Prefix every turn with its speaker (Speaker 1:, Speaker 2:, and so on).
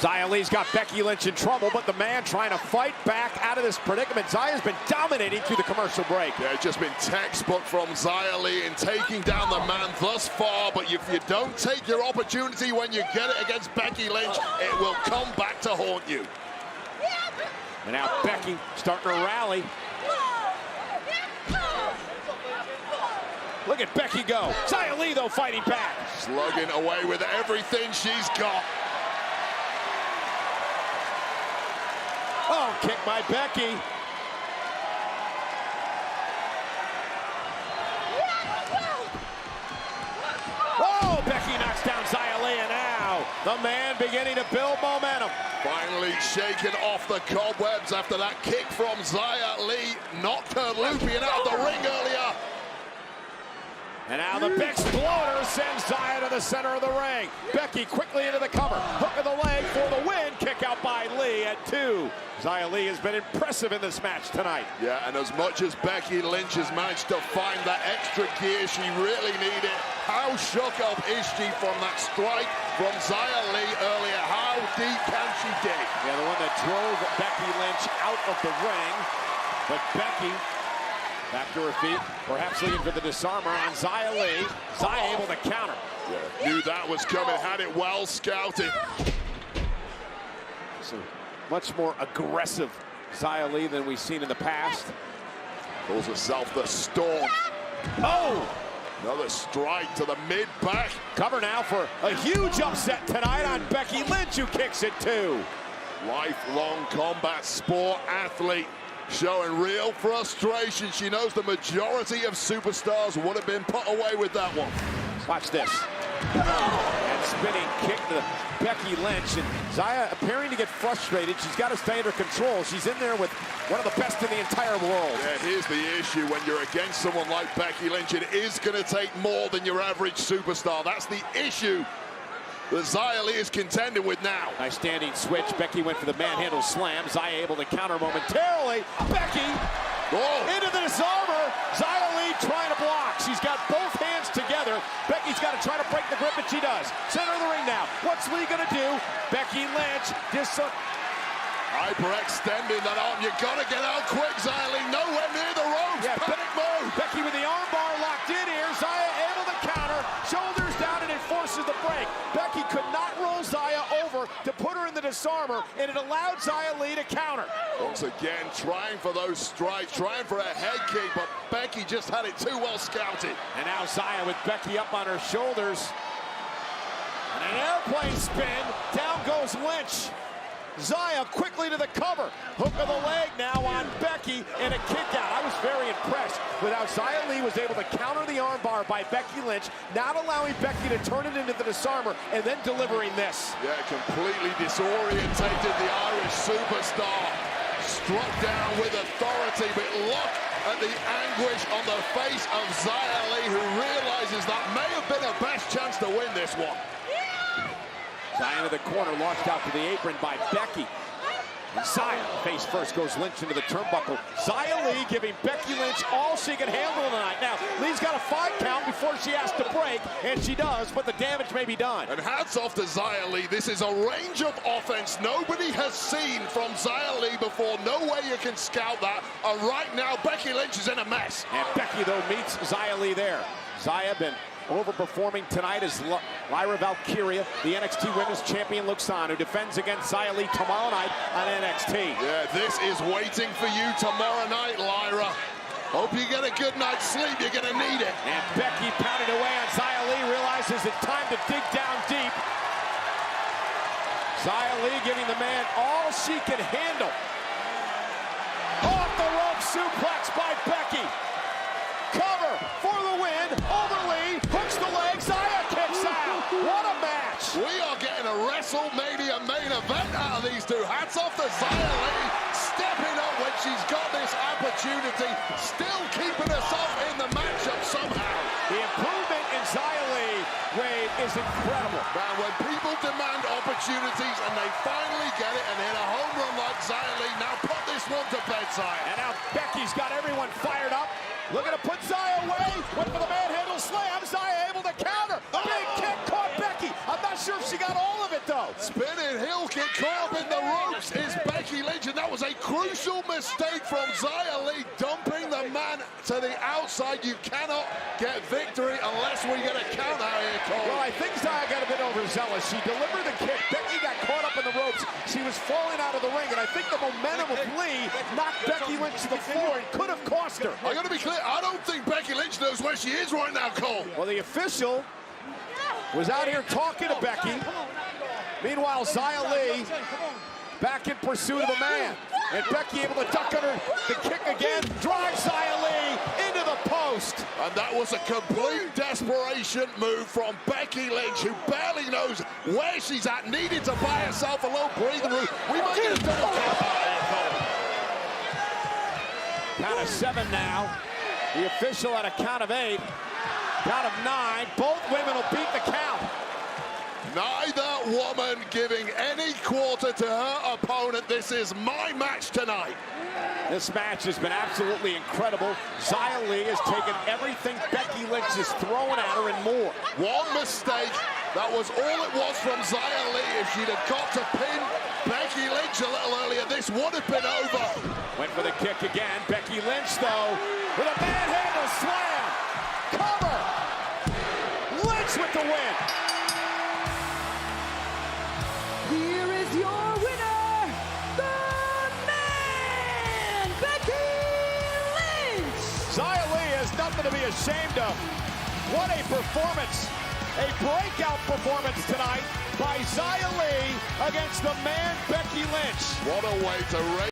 Speaker 1: Xia Li's got Becky Lynch in trouble, but the man trying to fight back out of this predicament. Xia's been dominating through the commercial break.
Speaker 2: Yeah, it's just been textbook from Xia Li in taking down the man thus far, but if you don't take your opportunity when you get it against Becky Lynch, it will come back to haunt you.
Speaker 1: And now Becky starting to rally. Look at Becky go. Xia Li, though, fighting back.
Speaker 2: Slugging away with everything she's got.
Speaker 1: Oh, kick by Becky. Oh, Becky knocks down Xia Li, and now the man beginning to build momentum.
Speaker 2: Finally shaken off the cobwebs after that kick from Xia Li. Knocked her looping out of the ring earlier.
Speaker 1: And now the big exploder sends Xia to the center of the ring. Becky quickly into the cover. Hook of the leg for the win. Kick out by Li at 2. Xia Li has been impressive in this match tonight.
Speaker 2: Yeah, and as much as Becky Lynch has managed to find that extra gear she really needed, how shook up is she from that strike from Xia Li earlier? How deep can she dig?
Speaker 1: Yeah, the one that drove Becky Lynch out of the ring. But Becky back to her feet, perhaps leading for the disarmer on Xia Li. Xia able to counter.
Speaker 2: Yeah, knew that was coming, had it well scouted.
Speaker 1: So much more aggressive Xia Li than we've seen in the past.
Speaker 2: Calls herself the Storm.
Speaker 1: Oh!
Speaker 2: Another strike to the mid-back.
Speaker 1: Cover now for a huge upset tonight on Becky Lynch, who kicks it too.
Speaker 2: Lifelong combat sport athlete. Showing real frustration. She knows the majority of superstars would have been put away with that one.
Speaker 1: Watch this. And spinning kick to Becky Lynch. And Xia appearing to get frustrated. She's got to stay under control. She's in there with one of the best in the entire world.
Speaker 2: Yeah, here's the issue. When you're against someone like Becky Lynch, it is going to take more than your average superstar. That's the issue that Xia Li is contending with now.
Speaker 1: Nice standing switch. Becky went for the manhandle slam. Xia able to counter momentarily. Becky into the disarmer. Xia Li trying to block. She's got both hands together. Becky's got to try to break the grip, and she does. Center of the ring now. What's Li going to do? Becky Lynch
Speaker 2: hyperextending that arm. You got to get out quick, Xia Li. Nowhere near the ropes.
Speaker 1: Yeah,
Speaker 2: panic mode.
Speaker 1: Becky with the armbar locked in here. Xia able to counter. Shoulders down, and it forces the break. Becky could not roll Xia over to put her in the disarmer, and it allowed Xia Li to counter.
Speaker 2: Once again, trying for those strikes, trying for a head kick, but Becky just had it too well scouted.
Speaker 1: And now Xia with Becky up on her shoulders. And an airplane spin. Down goes Lynch. Xia quickly to the cover. Hook of the leg now on Becky, and a kick out. I was very impressed with how Xia Li was able to counter the armbar by Becky Lynch, not allowing Becky to turn it into the disarmer, and then delivering this.
Speaker 2: Yeah, completely disorientated the Irish superstar. Struck down with authority, but look at the anguish on the face of Xia Li, who realizes that may have been her best chance to win this one.
Speaker 1: Xia into the corner, launched out to the apron by Becky. And Xia, face first, goes Lynch into the turnbuckle. Xia Li giving Becky Lynch all she can handle tonight. Now, Li's got a 5 count before she has to break, and she does, but the damage may be done.
Speaker 2: And hats off to Xia Li. This is a range of offense nobody has seen from Xia Li before. No way you can scout that. And right now, Becky Lynch is in a mess.
Speaker 1: And Becky, though, meets Xia Li there. Xia been overperforming tonight as Lyra Valkyria, the NXT Women's Champion, looks on, who defends against Xia Li tomorrow night on NXT.
Speaker 2: Yeah, this is waiting for you tomorrow night, Lyra. Hope you get a good night's sleep. You're going to need it.
Speaker 1: And Becky pounded away on Xia Li, realizes it's time to dig down deep. Xia Li giving the man all she can handle. Off the rope suplex by Becky. Cover for the win over Li, hooks the leg, Xia kicks out. What a match.
Speaker 2: We are getting a WrestleMania main event out of these two. Hats off to Xia Li, stepping up when she's got this opportunity, still keeping us up in the matchup somehow.
Speaker 1: The improvement in Xia Li, Wade, is incredible.
Speaker 2: Man, when people demand opportunities and they finally get it and hit a home run like Xia Li, now put this one to bed, Xia.
Speaker 1: And now Becky's got everyone fired up. Looking to put Xia away. Went for the manhandle slam. Xia able to counter. Big kick caught Becky. I'm not sure if she got all of it, though.
Speaker 2: Spinning heel kick caught up in the ropes is Becky Lynch, and that was a crucial mistake from Xia Li, dumping the man to the outside. You cannot get victory unless we get a count out here, Cole.
Speaker 1: Well, I think Xia got a bit overzealous. She delivered the kick. Becky got caught up in the ropes. She was falling out of the ring, and I think the momentum of Lee knocked Becky Lynch to the floor and could have cost her.
Speaker 2: I got to be clear, I don't think Becky Lynch knows where she is right now, Cole.
Speaker 1: Well, the official was out here talking to Becky. Meanwhile, Xia Li back in pursuit of the man. And Becky able to duck under the kick again, drives Xia Li into the post.
Speaker 2: And that was a complete desperation move from Becky Lynch, who barely knows where she's at, needed to buy herself a little breathing room. We might get a double count out here, Cole.
Speaker 1: Count of 7 now. The official at a count of 8. Count of 9. Both women will beat the count.
Speaker 2: Neither woman giving any quarter to her opponent. This is my match tonight.
Speaker 1: This match has been absolutely incredible. Xia Li has taken everything Becky Lynch is throwing at her and more.
Speaker 2: One mistake. That was all it was from Xia Li. If she'd have got to pin Becky Lynch a little earlier, this would have been over.
Speaker 1: Went for the kick again. Becky Lynch, though, with a manhandle slam. Cover. Lynch with the win.
Speaker 3: Here is your winner, the man, Becky Lynch.
Speaker 1: Xia Li has nothing to be ashamed of. What a performance. A breakout performance tonight by Xia Li against the man, Becky Lynch.
Speaker 2: What a way to raise